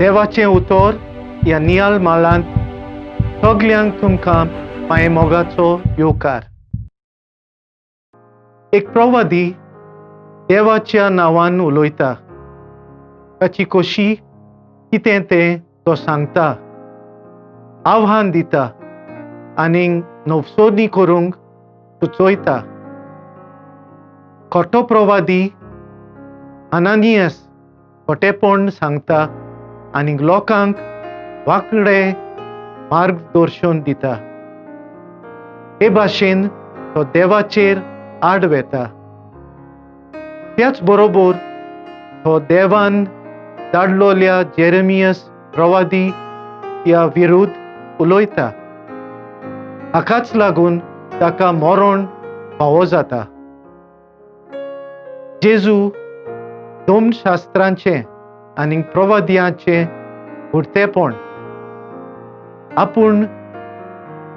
देवाचें उतर ह्या नियाल मालांत सगल्यांक तुमकां माये मोगाचो येवकार. एक प्रवादी देवाच्या नांवान उलयता, ताची खोशी कितें तें तो सांगता, आव्हान दिता आनीक नवसोनी करूंक सुचयता. खोटो प्रवादी अनानियास खोटेपण सांगता आनीक लोकांक वांकडे मार्गदर्शन दिता. हे भाशेन तो देवाचेर आड वेता. त्याच बरोबर तो देवान धाडलोल्या जेरेमियास प्रवादी ह्या विरुद्ध उलयता. हाकाच लागून ताका मरण फावो जाता. जेजू धर्मशास्त्रांचें आनीक प्रवाद्यांचें घुरतेपण आपूण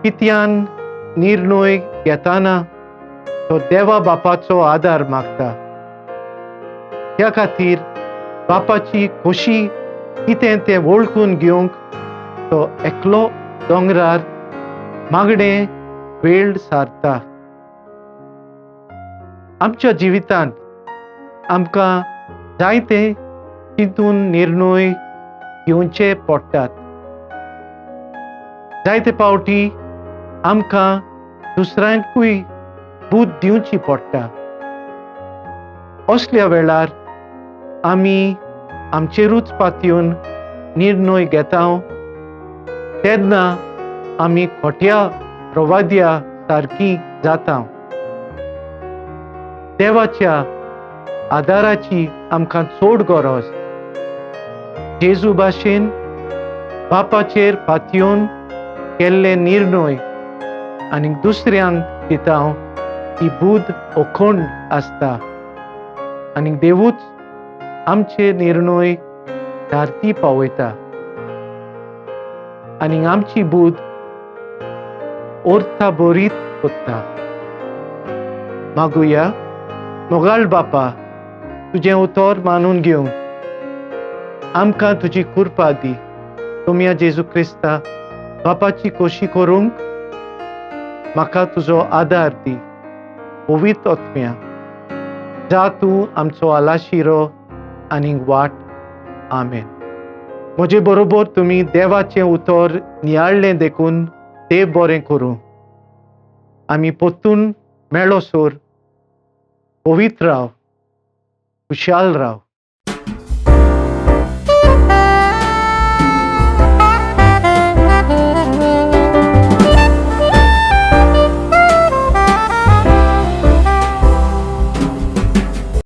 कित्यान निर्णय घेताना तो देवा बापाचो आदार मागता. त्या खातीर बापाची खोशी कितें तें वळखून घेवंक तो एकलो दोंगरार मागणें वेळ सारता. आमच्या जिवितांत आमकां जायते चिंतून निर्णय घेवचे पडटात. जायते फावटी आमकां दुसऱ्यांकूय बूद दिवची पडटा. असल्या वेळार आमी आमचेरूच पातयेवन निर्णय घेता तेन्ना आमी खोट्या प्रवाद्या सारकीं जाता. देवाच्या आदाराची आमकां चड गरज. जेजू भाशेन बापाचेर पातयेवन केल्ले निर्णय आनीक दुसऱ्यांक दिता ती बूद अखंड आसता आनीक देवूच आमचे निर्णय धारती पावयता आनीक आमची बूद अर्था बरीत कोत्ता. मागुया, मोगाळ बापा, तुजें उतर मानून घेवंक आमकां तुजी कृपा दी. तुमया जेजू क्रिस्ता बापाची खोशी करूंक म्हाका तुजो आदार दी. पवित्र आत्म्या, जा तूं आमचो आलाशिरो आनीक वाट. आमेन. म्हजे बरोबर तुमी देवाचें उतर नियाळ्ळें देखून तें बरें करूं. आमी परतून मेळोसर पवित्र राव, खुशाल राव.